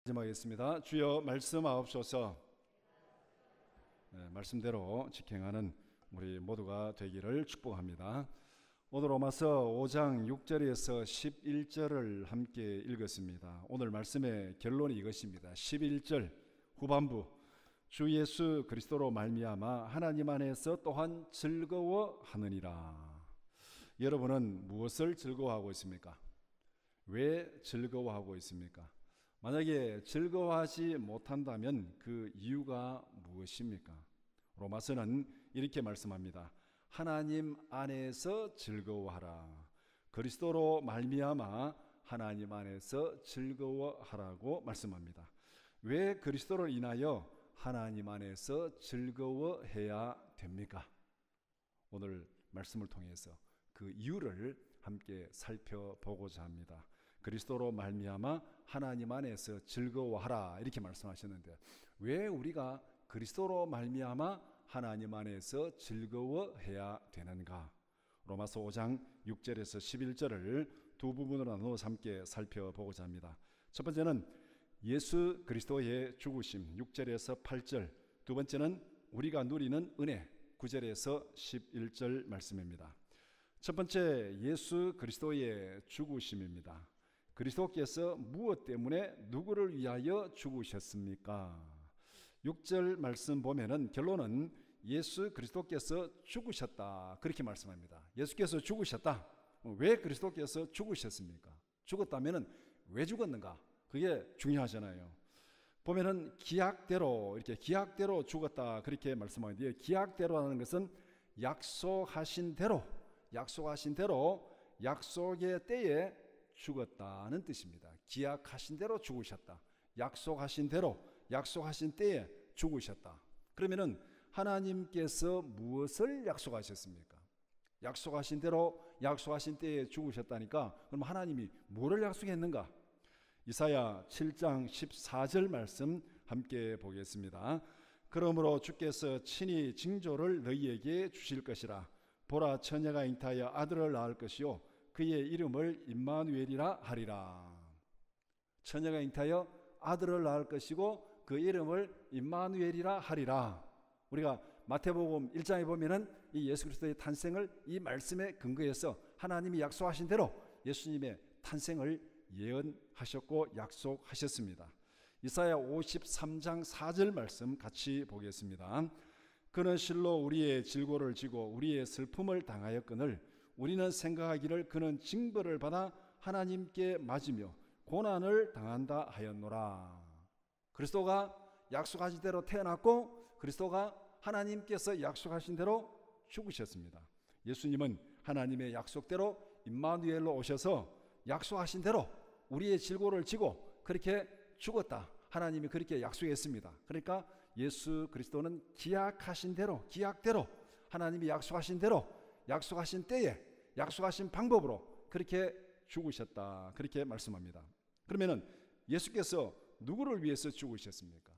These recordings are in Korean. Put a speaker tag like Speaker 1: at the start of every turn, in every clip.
Speaker 1: 마지막이겠습니다. 주여 말씀하옵소서. 말씀대로 직행하는 우리 모두가 되기를 축복합니다. 오늘 로마서 5장 6절에서 11절을 함께 읽었습니다. 오늘 말씀의 결론이 이것입니다. 11절 후반부, 주 예수 그리스도로 말미암아 하나님 안에서 또한 즐거워하느니라. 여러분은 무엇을 즐거워하고 있습니까? 왜 즐거워하고 있습니까? 만약에 즐거워하지 못한다면 그 이유가 무엇입니까? 로마서는 이렇게 말씀합니다. 하나님 안에서 즐거워하라. 그리스도로 말미암아 하나님 안에서 즐거워하라고 말씀합니다. 왜 그리스도를 인하여 하나님 안에서 즐거워해야 됩니까? 오늘 말씀을 통해서 그 이유를 함께 살펴보고자 합니다. 그리스도로 말미암아 하나님 안에서 즐거워하라 이렇게 말씀하셨는데, 왜 우리가 그리스도로 말미암아 하나님 안에서 즐거워해야 되는가? 로마서 5장 6절에서 11절을 두 부분으로 나누어서 함께 살펴보고자 합니다. 첫 번째는 예수 그리스도의 죽으심 6절에서 8절, 두 번째는 우리가 누리는 은혜 9절에서 11절 말씀입니다. 첫 번째, 예수 그리스도의 죽으심입니다. 그리스도께서 무엇 때문에 누구를 위하여 죽으셨습니까? 6절 말씀 보면은 결론은 예수 그리스도께서 죽으셨다 그렇게 말씀합니다. 예수께서 죽으셨다. 왜 그리스도께서 죽으셨습니까? 죽었다면은 왜 죽었는가? 그게 중요하잖아요. 보면은 기약대로, 이렇게 기약대로 죽었다 그렇게 말씀하는데, 기약대로라는 것은 약속하신 대로 약속의 때에 죽었다는 뜻입니다. 기약하신 대로 죽으셨다. 약속하신 대로 약속하신 때에 죽으셨다. 그러면은 하나님께서 무엇을 약속하셨습니까? 약속하신 대로 약속하신 때에 죽으셨다니까, 그럼 하나님이 뭐를 약속했는가? 이사야 7장 14절 말씀 함께 보겠습니다. 그러므로 주께서 친히 징조를 너희에게 주실 것이라. 보라, 처녀가 잉타하여 아들을 낳을 것이요 그의 이름을 임마누엘이라 하리라. 처녀가 잉타하여 아들을 낳을 것이고 그 이름을 임마누엘이라 하리라. 우리가 마태복음 1장에 보면은 이 예수 그리스도의 탄생을 이 말씀에 근거해서 하나님이 약속하신 대로 예수님의 탄생을 예언하셨고 약속하셨습니다. 이사야 53장 4절 말씀 같이 보겠습니다. 그는 실로 우리의 질고를 지고 우리의 슬픔을 당하였거늘 우리는 생각하기를 그는 징벌을 받아 하나님께 맞으며 고난을 당한다 하였노라. 그리스도가 약속하신 대로 태어났고, 그리스도가 하나님께서 약속하신 대로 죽으셨습니다. 예수님은 하나님의 약속대로 임마누엘로 오셔서 약속하신 대로 우리의 질고를 지고 그렇게 죽었다. 하나님이 그렇게 약속했습니다. 그러니까 예수 그리스도는 기약하신 대로, 기약대로 하나님이 약속하신 대로 약속하신 때에 약속하신 방법으로 그렇게 죽으셨다 그렇게 말씀합니다. 그러면은 예수께서 누구를 위해서 죽으셨습니까?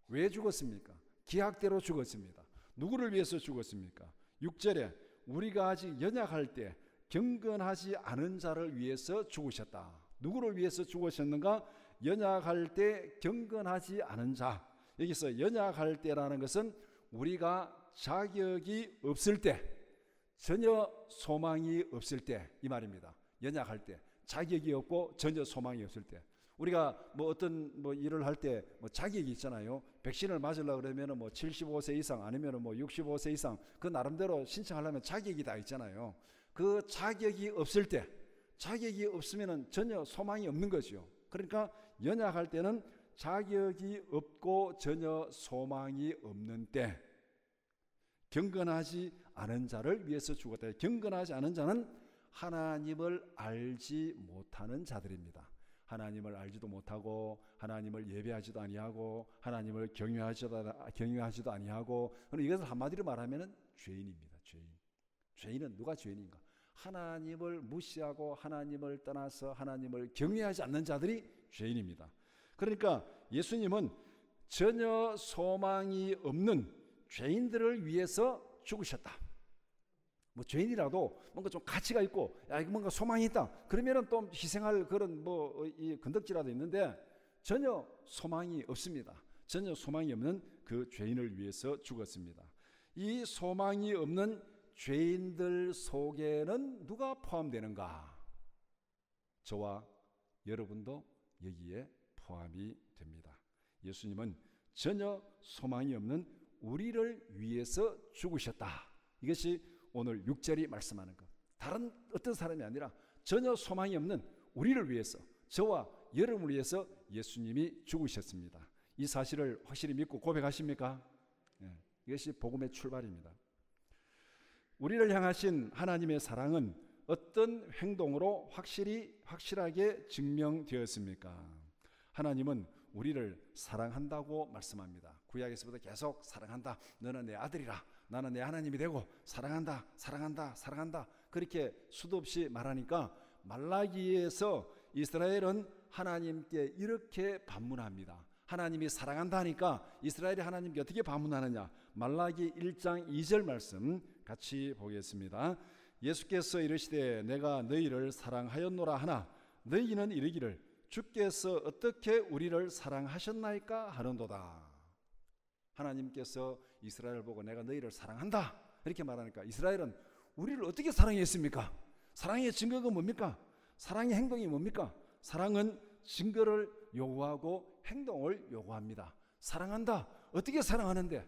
Speaker 1: 왜 죽었습니까? 기약대로 죽었습니다. 누구를 위해서 죽었습니까? 6절에 우리가 아직 연약할 때 경건하지 않은 자를 위해서 죽으셨다. 누구를 위해서 죽으셨는가? 연약할 때 경건하지 않은 자. 여기서 연약할 때라는 것은 우리가 자격이 없을 때, 전혀 소망이 없을 때 이 말입니다. 연약할 때, 자격이 없고 전혀 소망이 없을 때. 우리가 어떤 일을 할 때 자격이 있잖아요. 백신을 맞으려고 그러면 75세 이상 아니면 65세 이상 그 나름대로 신청하려면 자격이 다 있잖아요. 그 자격이 없을 때, 자격이 없으면 전혀 소망이 없는 거죠. 그러니까 연약할 때는 자격이 없고 전혀 소망이 없는 때, 경건하지 않은 자를 위해서 죽었다. 경건하지 않은 자는 하나님을 알지 못하는 자들입니다. 하나님을 알지도 못하고 하나님을 예배하지도 아니하고 하나님을 경외하지도 아니하고, 이것을 한마디로 말하면 죄인입니다. 죄인은 누가 죄인인가? 하나님을 무시하고 하나님을 떠나서 하나님을 경외하지 않는 자들이 죄인입니다. 그러니까 예수님은 전혀 소망이 없는 죄인들을 위해서 죽으셨다. 죄인이라도 뭔가 좀 가치가 있고, 이거 뭔가 소망이 있다. 그러면은 또 희생할 그런 이 건덕지라도 있는데, 전혀 소망이 없습니다. 전혀 소망이 없는 그 죄인을 위해서 죽었습니다. 이 소망이 없는 죄인들 속에는 누가 포함되는가? 저와 여러분도 여기에 포함이 됩니다. 예수님은 전혀 소망이 없는 우리를 위해서 죽으셨다. 이것이 오늘 6절이 말씀하는 것. 다른 어떤 사람이 아니라 전혀 소망이 없는 우리를 위해서, 저와 여러분을 위해서 예수님이 죽으셨습니다. 이 사실을 확실히 믿고 고백하십니까? 이것이 복음의 출발입니다. 우리를 향하신 하나님의 사랑은 어떤 행동으로 확실하게 증명되었습니까? 하나님은 우리를 사랑한다고 말씀합니다. 구약에서부터 계속 사랑한다. 너는 내 아들이라. 나는 내 하나님이 되고 사랑한다. 사랑한다. 사랑한다. 그렇게 수도 없이 말하니까 말라기에서 이스라엘은 하나님께 이렇게 반문합니다. 하나님이 사랑한다 하니까 이스라엘이 하나님께 어떻게 반문하느냐? 말라기 1장 2절 말씀 같이 보겠습니다. 예수께서 이르시되 내가 너희를 사랑하였노라 하나 너희는 이르기를 주께서 어떻게 우리를 사랑하셨나이까 하는도다. 하나님께서 이스라엘을 보고 내가 너희를 사랑한다 이렇게 말하니까 이스라엘은 우리를 어떻게 사랑했습니까? 사랑의 증거가 뭡니까? 사랑의 행동이 뭡니까? 사랑은 증거를 요구하고 행동을 요구합니다. 사랑한다. 어떻게 사랑하는데?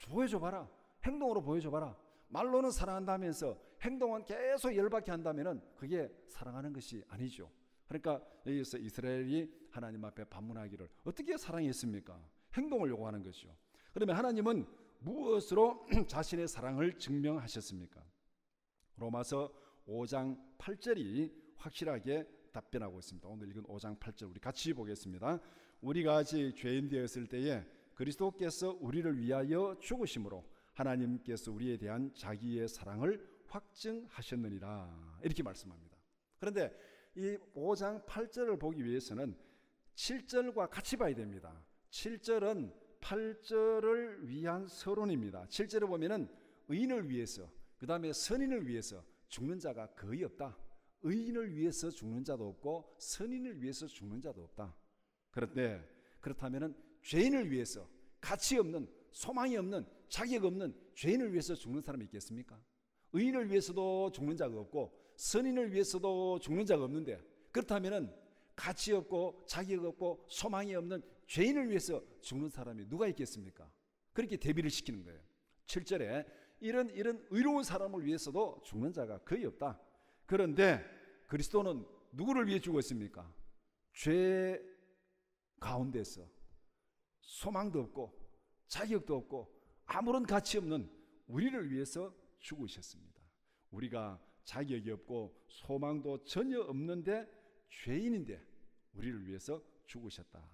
Speaker 1: 보여줘봐라. 행동으로 보여줘봐라. 말로는 사랑한다면서 행동은 계속 열받게 한다면 그게 사랑하는 것이 아니죠. 그러니까 여기서 이스라엘이 하나님 앞에 반문하기를 어떻게 사랑했습니까? 행동을 요구하는 것이죠. 그러면 하나님은 무엇으로 자신의 사랑을 증명하셨습니까? 로마서 5장 8절이 확실하게 답변하고 있습니다. 오늘 읽은 5장 8절 우리 같이 보겠습니다. 우리가 아직 죄인 되었을 때에 그리스도께서 우리를 위하여 죽으심으로 하나님께서 우리에 대한 자기의 사랑을 확증하셨느니라 이렇게 말씀합니다. 그런데 이 5장 8절을 보기 위해서는 7절과 같이 봐야 됩니다. 7절은 8절을 위한 서론입니다. 7절을 보면은 의인을 위해서, 그 다음에 선인을 위해서 죽는 자가 거의 없다. 의인을 위해서 죽는 자도 없고 선인을 위해서 죽는 자도 없다. 그런데 그렇다면은 죄인을 위해서 가치 없는, 소망이 없는, 자격 없는 죄인을 위해서 죽는 사람이 있겠습니까? 의인을 위해서도 죽는 자가 없고 선인을 위해서도 죽는 자가 없는데 그렇다면은 가치 없고 자격 없고 소망이 없는 죄인을 위해서 죽는 사람이 누가 있겠습니까? 그렇게 대비를 시키는 거예요. 7절에 이런 의로운 사람을 위해서도 죽는 자가 거의 없다. 그런데 그리스도는 누구를 위해 죽었습니까? 죄 가운데서 소망도 없고 자격도 없고 아무런 가치 없는 우리를 위해서 죽으셨습니다. 우리가 자격이 없고 소망도 전혀 없는데 죄인인데 우리를 위해서 죽으셨다.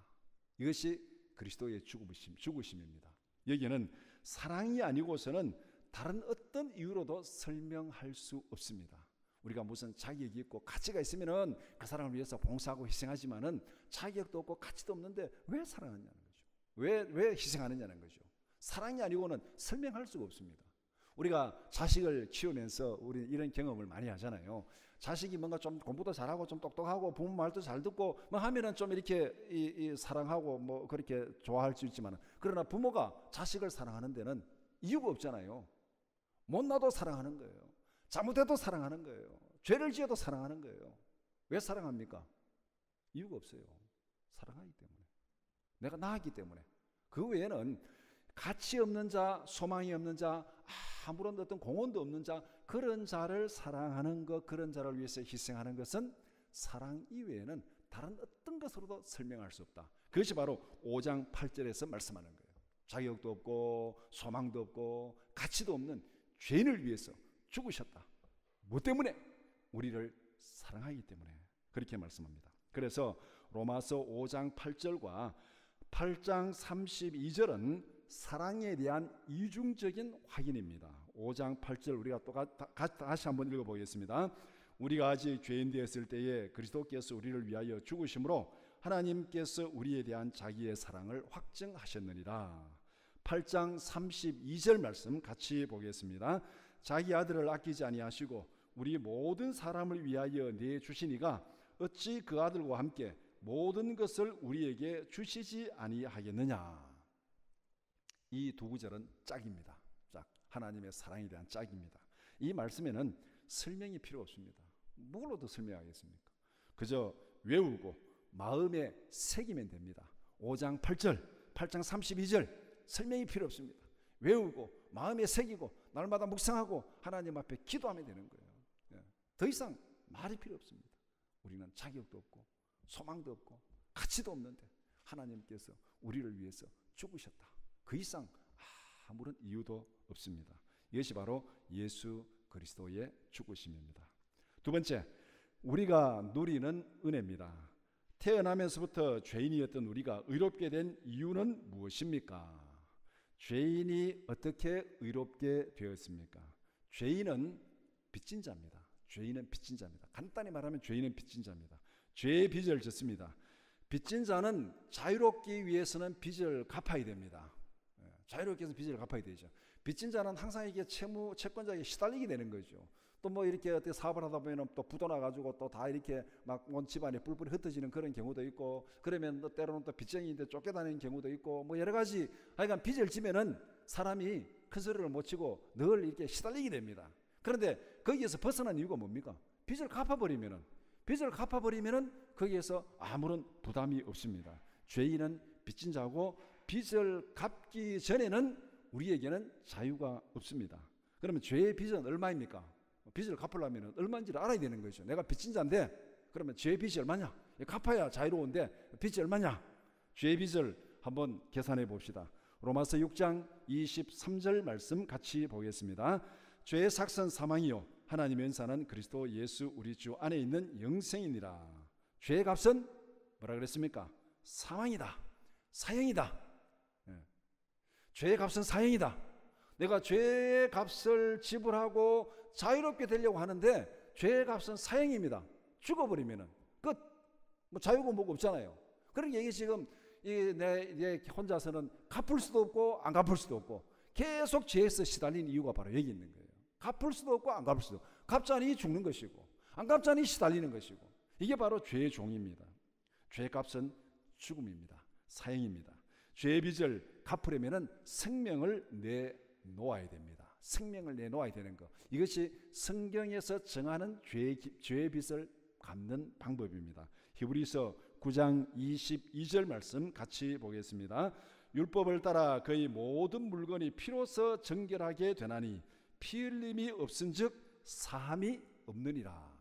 Speaker 1: 이것이 그리스도의 죽으심입니다. 여기는 사랑이 아니고서는 다른 어떤 이유로도 설명할 수 없습니다. 우리가 무슨 자격이 있고 가치가 있으면은 그 사람을 위해서 봉사하고 희생하지만은 자격도 없고 가치도 없는데 왜 사랑하냐는 거죠. 왜 희생하느냐는 거죠. 사랑이 아니고는 설명할 수가 없습니다. 우리가 자식을 키우면서 우리 이런 경험을 많이 하잖아요. 자식이 뭔가 좀 공부도 잘하고 좀 똑똑하고 부모 말도 잘 듣고 뭐 하면은 좀 이렇게 사랑하고 뭐 그렇게 좋아할 수 있지만 그러나 부모가 자식을 사랑하는 데는 이유가 없잖아요. 못나도 사랑하는 거예요. 잘못해도 사랑하는 거예요. 죄를 지어도 사랑하는 거예요. 왜 사랑합니까? 이유가 없어요. 사랑하기 때문에. 내가 낳았기 때문에. 그 외에는 가치 없는 자, 소망이 없는 자, 아무런 어떤 공헌도 없는 자, 그런 자를 사랑하는 것, 그런 자를 위해서 희생하는 것은 사랑 이외에는 다른 어떤 것으로도 설명할 수 없다. 그것이 바로 5장 8절에서 말씀하는 거예요. 자격도 없고 소망도 없고 가치도 없는 죄인을 위해서 죽으셨다. 뭐 때문에? 우리를 사랑하기 때문에 그렇게 말씀합니다. 그래서 로마서 5장 8절과 8장 32절은 사랑에 대한 이중적인 확인입니다. 5장 8절 우리가 또 다시 한번 읽어보겠습니다. 우리가 아직 죄인 되었을 때에 그리스도께서 우리를 위하여 죽으심으로 하나님께서 우리에 대한 자기의 사랑을 확증하셨느니라. 8장 32절 말씀 같이 보겠습니다. 자기 아들을 아끼지 아니하시고 우리 모든 사람을 위하여 내주시니가 어찌 그 아들과 함께 모든 것을 우리에게 주시지 아니하겠느냐. 이 두 구절은 짝입니다. 짝. 하나님의 사랑에 대한 짝입니다. 이 말씀에는 설명이 필요 없습니다. 뭘로 더 설명하겠습니까? 그저 외우고 마음에 새기면 됩니다. 5장 8절, 8장 32절 설명이 필요 없습니다. 외우고 마음에 새기고 날마다 묵상하고 하나님 앞에 기도하면 되는 거예요. 더 이상 말이 필요 없습니다. 우리는 자격도 없고 소망도 없고 가치도 없는데 하나님께서 우리를 위해서 죽으셨다. 그 이상 아무런 이유도 없습니다. 이것이 바로 예수 그리스도의 죽으심입니다. 두 번째, 우리가 누리는 은혜입니다. 태어나면서부터 죄인이었던 우리가 의롭게 된 이유는 무엇입니까? 죄인이 어떻게 의롭게 되었습니까? 죄인은 빚진 자입니다. 죄인은 빚진 자입니다. 간단히 말하면 죄인은 빚진 자입니다. 죄의 빚을 졌습니다. 빚진 자는 자유롭기 위해서는 빚을 갚아야 됩니다. 자유롭게 해서 빚을 갚아야 되죠. 빚진 자는 항상 이게 채권자에게 시달리게 되는 거죠. 또 뭐 이렇게 어떻게 사업을 하다 보면 또 부도 나가지고 또 다 이렇게 막 온 집안에 뿔뿔이 흩어지는 그런 경우도 있고, 그러면 또 때로는 또 빚쟁이인데 쫓겨다니는 경우도 있고, 뭐 여러 가지 하여간 빚을 지면은 사람이 큰 소리를 못 치고 늘 이렇게 시달리게 됩니다. 그런데 거기에서 벗어난 이유가 뭡니까? 빚을 갚아버리면은 거기에서 아무런 부담이 없습니다. 죄인은 빚진 자고 빚을 갚기 전에는 우리에게는 자유가 없습니다. 그러면 죄의 빚은 얼마입니까? 빚을 갚으려면 얼마인지를 알아야 되는 거죠. 내가 빚진 자인데 그러면 죄의 빚이 얼마냐? 갚아야 자유로운데 빚이 얼마냐? 죄의 빚을 한번 계산해 봅시다. 로마서 6장 23절 말씀 같이 보겠습니다. 죄의 삭선 사망이요 하나님의 은사는 그리스도 예수 우리 주 안에 있는 영생이니라. 죄의 값은 뭐라 그랬습니까? 사망이다. 사형이다. 죄의 값은 사형이다. 내가 죄의 값을 지불하고 자유롭게 되려고 하는데 죄의 값은 사형입니다. 죽어버리면은 끝. 뭐 자유고 뭐고 없잖아요. 그러니까 이게 지금 내 혼자서는 갚을 수도 없고 안 갚을 수도 없고 계속 죄에서 시달린 이유가 바로 여기 있는 거예요. 갚을 수도 없고 안 갚을 수도 없고, 갚자니 죽는 것이고 안 갚자니 시달리는 것이고, 이게 바로 죄의 종입니다. 죄의 값은 죽음입니다. 사형입니다. 죄의 빚을 갚으려면 생명을 내놓아야 됩니다. 생명을 내놓아야 되는 것, 이것이 성경에서 정하는 죄의 빚을 갚는 방법입니다. 히브리서 9장 22절 말씀 같이 보겠습니다. 율법을 따라 그의 모든 물건이 피로서 정결하게 되나니 피 흘림이 없은즉 사함이 없느니라.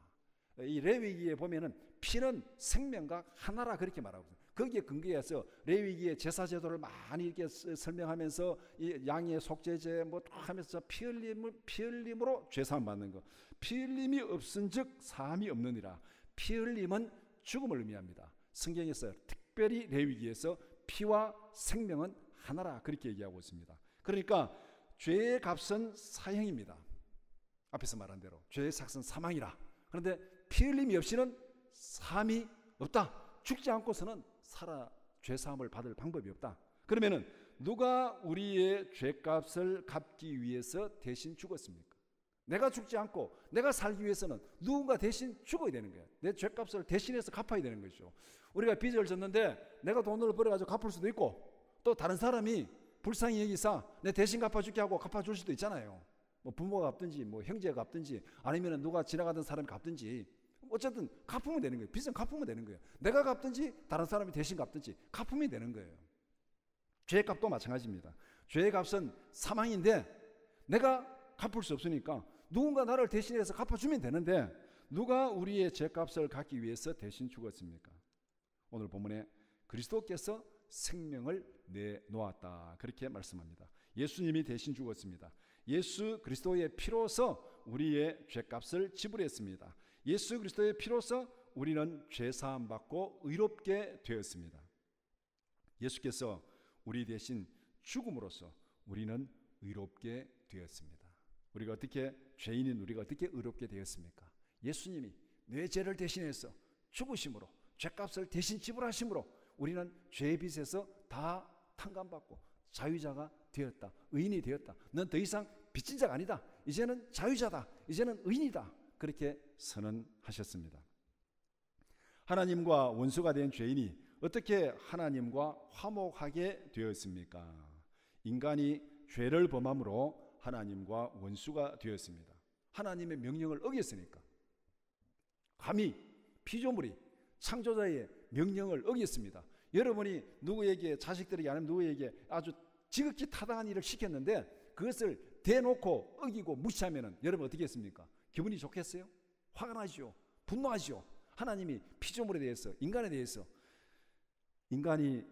Speaker 1: 이 레위기에 보면은 피는 생명과 하나라 그렇게 말하고 있습니다. 거기에 근거해서 레위기의 제사 제도를 많이 이렇게 설명하면서 이 양의 속죄제 뭐 하면서 피 흘림으로 죄 사함 받는 거. 피 흘림이 없은즉 사함이 없느니라. 피 흘림은 죽음을 의미합니다. 성경에서 특별히 레위기에서 피와 생명은 하나라 그렇게 얘기하고 있습니다. 그러니까 죄의 값은 사형입니다. 앞에서 말한 대로 죄의 삭은 사망이라. 그런데 피 흘림이 없이는 사함이 없다. 죽지 않고서는 죄 사함을 받을 방법이 없다. 그러면은 누가 우리의 죄값을 갚기 위해서 대신 죽었습니까? 내가 죽지 않고 내가 살기 위해서는 누군가 대신 죽어야 되는 거예요. 내 죄값을 대신해서 갚아야 되는 거죠. 우리가 빚을 졌는데 내가 돈을 벌어가지고 갚을 수도 있고, 또 다른 사람이 불쌍히 여기사 내 대신 갚아줄게 하고 갚아줄 수도 있잖아요. 뭐 부모가 갚든지 뭐 형제가 갚든지 아니면 누가 지나가던 사람이 갚든지 어쨌든 갚으면 되는 거예요. 빚은 갚으면 되는 거예요. 내가 갚든지 다른 사람이 대신 갚든지 갚으면 되는 거예요. 죄의 값도 마찬가지입니다. 죄의 값은 사망인데 내가 갚을 수 없으니까 누군가 나를 대신해서 갚아주면 되는데 누가 우리의 죄값을 갚기 위해서 대신 죽었습니까? 오늘 본문에 그리스도께서 생명을 내놓았다 그렇게 말씀합니다. 예수님이 대신 죽었습니다. 예수 그리스도의 피로서 우리의 죄값을 지불했습니다. 예수 그리스도의 피로서 우리는 죄사함 받고 의롭게 되었습니다. 예수께서 우리 대신 죽음으로써 우리는 의롭게 되었습니다. 우리가 어떻게 죄인인 우리가 어떻게 의롭게 되었습니까? 예수님이 내 죄를 대신해서 죽으심으로 죄값을 대신 지불하심으로 우리는 죄의 빚에서 다 탕감받고 자유자가 되었다. 의인이 되었다. 넌 더 이상 빚진 자가 아니다. 이제는 자유자다. 이제는 의인이다. 그렇게 선언하셨습니다. 하나님과 원수가 된 죄인이 어떻게 하나님과 화목하게 되었습니까? 인간이 죄를 범함으로 하나님과 원수가 되었습니다. 하나님의 명령을 어겼으니까. 감히 피조물이 창조자의 명령을 어겼습니다. 여러분이 누구에게, 자식들에게 아니면 누구에게 아주 지극히 타당한 일을 시켰는데 그것을 대놓고 어기고 무시하면 여러분 어떻게 했습니까? 기분이 좋겠어요? 화가 나죠. 분노하죠. 하나님이 피조물에 대해서, 인간에 대해서, 인간이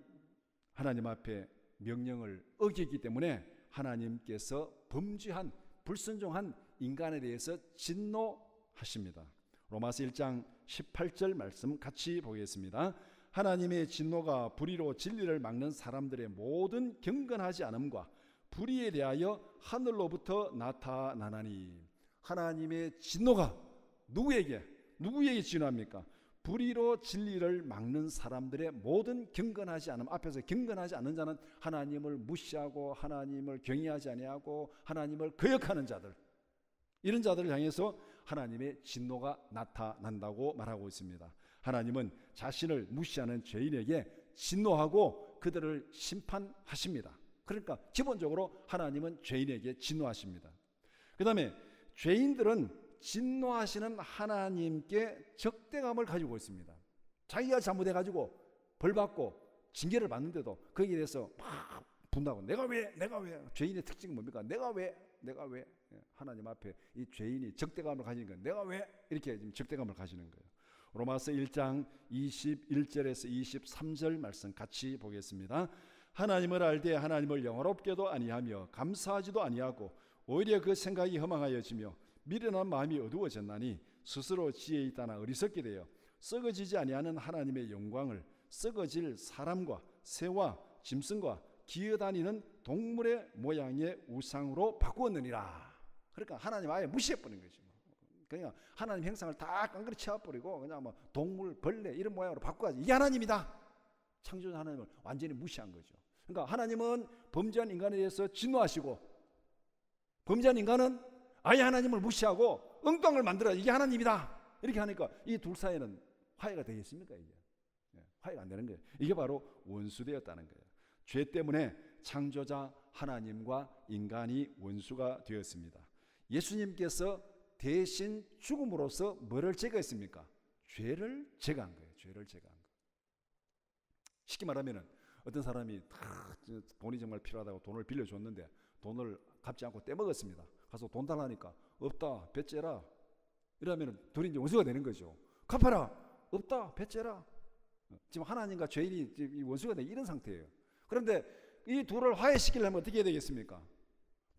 Speaker 1: 하나님 앞에 명령을 어겼기 때문에 하나님께서 범죄한, 불순종한 인간에 대해서 진노하십니다. 로마서 1장 18절 말씀 같이 보겠습니다. 하나님의 진노가 불의로 진리를 막는 사람들의 모든 경건하지 않음과 불의에 대하여 하늘로부터 나타나나니. 하나님의 진노가 누구에게 진노합니까? 불의로 진리를 막는 사람들의 모든 경건하지 않음. 앞에서 경건하지 않는 자는 하나님을 무시하고 하나님을 경외하지 아니하고 하나님을 거역하는 자들, 이런 자들을 향해서 하나님의 진노가 나타난다고 말하고 있습니다. 하나님은 자신을 무시하는 죄인에게 진노하고 그들을 심판하십니다. 그러니까 기본적으로 하나님은 죄인에게 진노하십니다. 그 다음에 죄인들은 진노하시는 하나님께 적대감을 가지고 있습니다. 자기가 잘못해가지고 벌받고 징계를 받는데도 거기에 대해서 막 분노하고 내가 왜 죄인의 특징은 뭡니까? 내가 왜 하나님 앞에 이 죄인이 적대감을 가지는 거예요. 내가 왜 이렇게 지금 적대감을 가지는 거예요. 로마서 1장 21절에서 23절 말씀 같이 보겠습니다. 하나님을 알되 하나님을 영화롭게도 아니하며 감사하지도 아니하고 오히려 그 생각이 허망하여지며 미련한 마음이 어두워졌나니 스스로 지혜 있다나 어리석게 되어 썩어지지 아니하는 하나님의 영광을 썩어질 사람과 새와 짐승과 기어다니는 동물의 모양의 우상으로 바꾸었느니라. 그러니까 하나님 아예 무시해버린 거죠. 그냥 하나님 형상을 다 깡그리 치워버리고 그냥 뭐 동물, 벌레 이런 모양으로 바꿔가지고 이게 하나님이다. 창조자 하나님을 완전히 무시한 거죠. 그러니까 하나님은 범죄한 인간에 대해서 진노하시고 범죄한 인간은 아예 하나님을 무시하고 엉뚱을 만들어 이게 하나님이다. 이렇게 하니까 이 둘 사이에는 화해가 되겠습니까? 이게 화해가 안 되는 거예요. 이게 바로 원수되었다는 거예요. 죄 때문에 창조자 하나님과 인간이 원수가 되었습니다. 예수님께서 대신 죽음으로써 뭐를 제거했습니까? 죄를 제거한 거예요. 죄를 제거한 거. 쉽게 말하면 어떤 사람이 돈이 정말 필요하다고 돈을 빌려줬는데 돈을 갚지 않고 떼먹었습니다. 가서 돈 달라니까 없다 배째라 이러면 둘이 이제 원수가 되는 거죠. 갚아라 없다 배째라. 지금 하나님과 죄인이 원수가 되는 이런 상태예요. 그런데 이 둘을 화해시키려면 어떻게 해야 되겠습니까?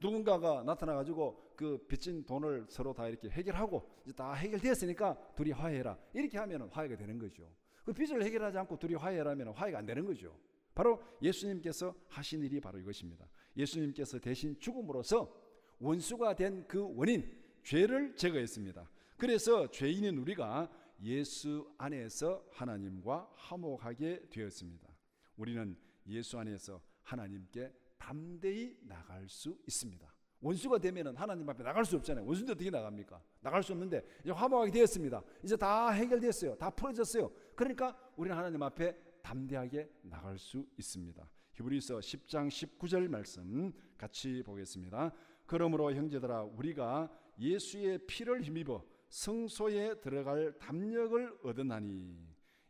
Speaker 1: 누군가가 나타나가지고 그 빚진 돈을 서로 다 이렇게 해결하고 이제 다 해결되었으니까 둘이 화해해라 이렇게 하면 화해가 되는 거죠. 그 빚을 해결하지 않고 둘이 화해하면 화해가 안 되는 거죠. 바로 예수님께서 하신 일이 바로 이것입니다. 예수님께서 대신 죽음으로써 원수가 된 그 원인 죄를 제거했습니다. 그래서 죄인인 우리가 예수 안에서 하나님과 화목하게 되었습니다. 우리는 예수 안에서 하나님께 담대히 나갈 수 있습니다. 원수가 되면 하나님 앞에 나갈 수 없잖아요. 원수인데 어떻게 나갑니까? 나갈 수 없는데 이제 화목하게 되었습니다. 이제 다 해결됐어요. 다 풀어졌어요. 그러니까 우리는 하나님 앞에 담대하게 나갈 수 있습니다. 히브리서 10장 19절 말씀 같이 보겠습니다. 그러므로 형제들아 우리가 예수의 피를 힘입어 성소에 들어갈 담력을 얻으나니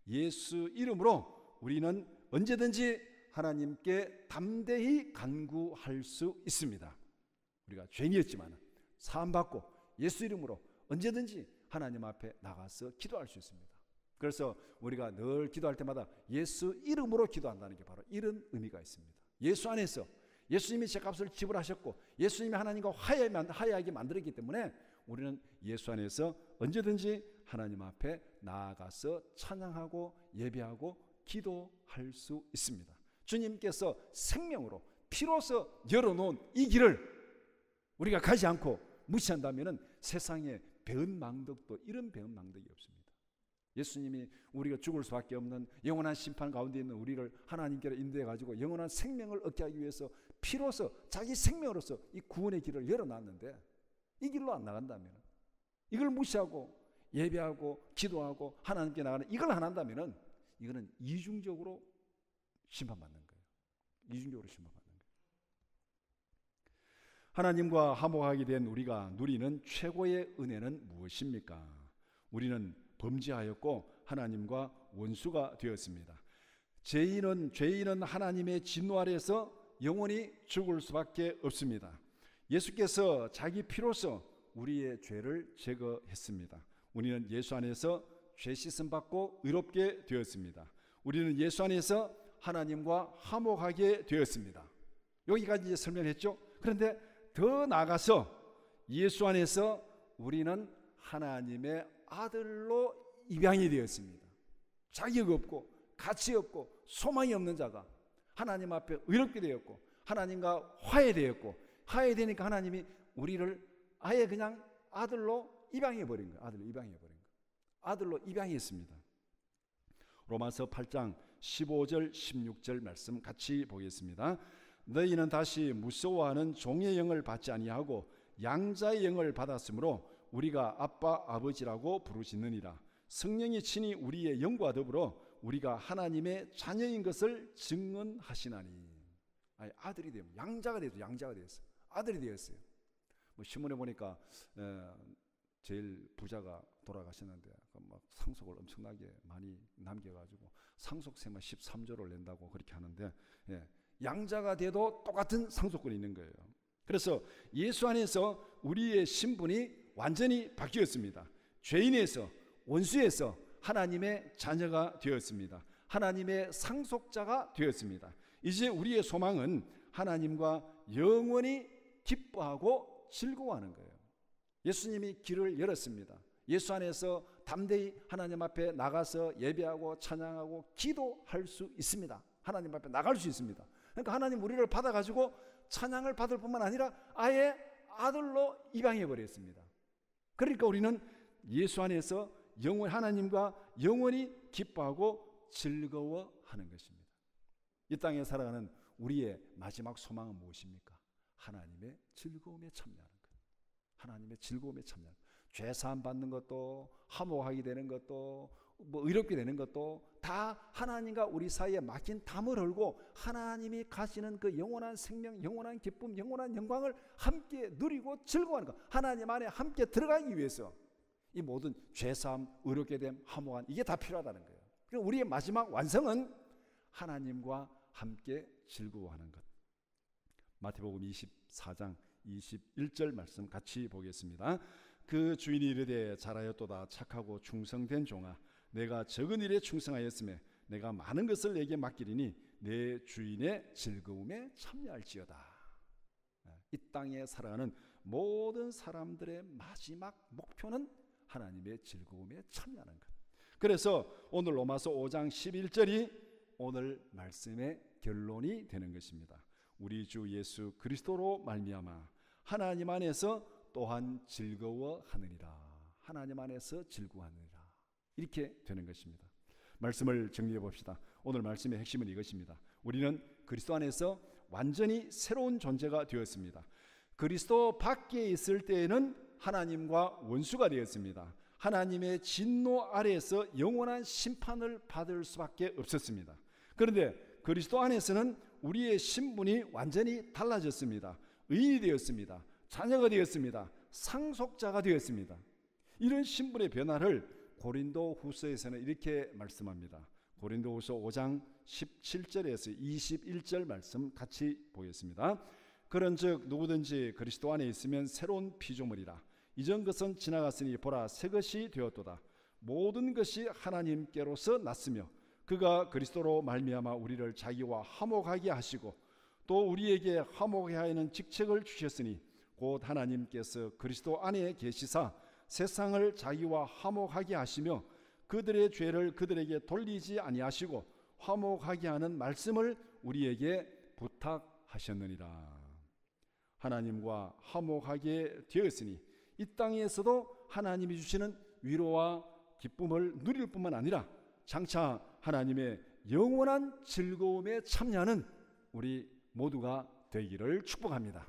Speaker 1: 예수 이름으로 우리는 언제든지 하나님께 담대히 간구할 수 있습니다. 우리가 죄인이었지만 사함받고 예수 이름으로 언제든지 하나님 앞에 나가서 기도할 수 있습니다. 그래서 우리가 늘 기도할 때마다 예수 이름으로 기도한다는 게 바로 이런 의미가 있습니다. 예수 안에서 예수님이 죄값을 지불하셨고 예수님이 하나님과 화해하게 만들었기 때문에 우리는 예수 안에서 언제든지 하나님 앞에 나아가서 찬양하고 예배하고 기도할 수 있습니다. 주님께서 생명으로 피로써 열어놓은 이 길을 우리가 가지 않고 무시한다면 세상에 배은망덕도 이런 배은망덕이 없습니다. 예수님이 우리가 죽을 수밖에 없는 영원한 심판 가운데 있는 우리를 하나님께로 인도해 가지고 영원한 생명을 얻게 하기 위해서 피로써 자기 생명으로서 이 구원의 길을 열어놨는데 이 길로 안 나간다면 이걸 무시하고 예배하고 기도하고 하나님께 나가는 이걸 안 한다면은 이거는 이중적으로 심판받는 거예요. 이중적으로 심판받는 거예요. 하나님과 화목하게 된 우리가 누리는 최고의 은혜는 무엇입니까? 우리는 범죄하였고 하나님과 원수가 되었습니다. 죄인은 하나님의 진노 아래에서 영원히 죽을 수밖에 없습니다. 예수께서 자기 피로써 우리의 죄를 제거했습니다. 우리는 예수 안에서 죄 씻음 받고 의롭게 되었습니다. 우리는 예수 안에서 하나님과 화목하게 되었습니다. 여기까지 이제 설명했죠. 그런데 더 나아가서 예수 안에서 우리는 하나님의 아들로 입양이 되었습니다. 자격 없고 가치 없고 소망이 없는 자가 하나님 앞에 의롭게 되었고 하나님과 화해되었고, 화해되니까 하나님이 우리를 아예 그냥 아들로 입양해 버린 거예요. 아들로 입양해 버린 거예요. 아들로 입양했습니다. 로마서 8장 15절 16절 말씀 같이 보겠습니다. 너희는 다시 무서워하는 종의 영을 받지 아니하고 양자의 영을 받았으므로 우리가 아빠 아버지라고 부르시느니라. 성령이 친히 우리의 영과 더불어 우리가 하나님의 자녀인 것을 증언하시나니. 아니, 아들이 되면 양자가 되었어요. 양자가 되었어요. 아들이 되었어요. 뭐 신문에 보니까 제일 부자가 돌아가셨는데 막 상속을 엄청나게 많이 남겨가지고 상속세만 13조를 낸다고 그렇게 하는데, 양자가 돼도 똑같은 상속권이 있는 거예요. 그래서 예수 안에서 우리의 신분이 완전히 바뀌었습니다. 죄인에서, 원수에서 하나님의 자녀가 되었습니다. 하나님의 상속자가 되었습니다. 이제 우리의 소망은 하나님과 영원히 기뻐하고 즐거워하는 거예요. 예수님이 길을 열었습니다. 예수 안에서 담대히 하나님 앞에 나가서 예배하고 찬양하고 기도할 수 있습니다. 하나님 앞에 나갈 수 있습니다. 그러니까 하나님 우리를 받아가지고 찬양을 받을 뿐만 아니라 아예 아들로 입양해 버렸습니다. 그러니까 우리는 예수 안에서 하나님과 영원히 기뻐하고 즐거워하는 것입니다. 이 땅에 살아가는 우리의 마지막 소망은 무엇입니까? 하나님의 즐거움에 참여하는 것. 하나님의 즐거움에 참여하는 것. 죄 사함 받는 것도, 화목하게 되는 것도, 뭐 의롭게 되는 것도 다 하나님과 우리 사이에 막힌 담을 헐고 하나님이 가시는 그 영원한 생명, 영원한 기쁨, 영원한 영광을 함께 누리고 즐거워하는 것. 하나님 안에 함께 들어가기 위해서 이 모든 죄사함, 의롭게 됨, 화목한 이게 다 필요하다는 거예요. 그럼 우리의 마지막 완성은 하나님과 함께 즐거워하는 것. 마태복음 24장 21절 말씀 같이 보겠습니다. 그 주인이 이르되 잘하였도다 착하고 충성된 종아, 내가 적은 일에 충성하였으며 내가 많은 것을 내게 맡기리니 내 주인의 즐거움에 참여할지어다. 이 땅에 살아가는 모든 사람들의 마지막 목표는 하나님의 즐거움에 참여하는 것. 그래서 오늘 로마서 5장 11절이 오늘 말씀의 결론이 되는 것입니다. 우리 주 예수 그리스도로 말미암아 하나님 안에서 또한 즐거워하느니라. 하나님 안에서 즐거워하느니라. 이렇게 되는 것입니다. 말씀을 정리해 봅시다. 오늘 말씀의 핵심은 이것입니다. 우리는 그리스도 안에서 완전히 새로운 존재가 되었습니다. 그리스도 밖에 있을 때에는 하나님과 원수가 되었습니다. 하나님의 진노 아래에서 영원한 심판을 받을 수밖에 없었습니다. 그런데 그리스도 안에서는 우리의 신분이 완전히 달라졌습니다. 의인이 되었습니다. 자녀가 되었습니다. 상속자가 되었습니다. 이런 신분의 변화를 고린도후서에서는 이렇게 말씀합니다. 고린도후서 5장 17절에서 21절 말씀 같이 보겠습니다. 그런즉 누구든지 그리스도 안에 있으면 새로운 피조물이라. 이전 것은 지나갔으니 보라 새 것이 되었도다. 모든 것이 하나님께로서 났으며 그가 그리스도로 말미암아 우리를 자기와 화목하게 하시고 또 우리에게 화목하게 하는 직책을 주셨으니 곧 하나님께서 그리스도 안에 계시사 세상을 자기와 화목하게 하시며 그들의 죄를 그들에게 돌리지 아니하시고 화목하게 하는 말씀을 우리에게 부탁하셨느니라. 하나님과 화목하게 되었으니 이 땅에서도 하나님이 주시는 위로와 기쁨을 누릴 뿐만 아니라 장차 하나님의 영원한 즐거움에 참여하는 우리 모두가 되기를 축복합니다.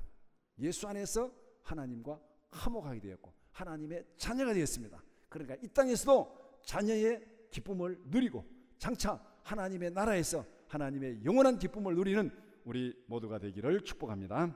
Speaker 1: 예수 안에서 하나님과 화목하게 되었고 하나님의 자녀가 되었습니다. 그러니까 이 땅에서도 자녀의 기쁨을 누리고 장차 하나님의 나라에서 하나님의 영원한 기쁨을 누리는 우리 모두가 되기를 축복합니다.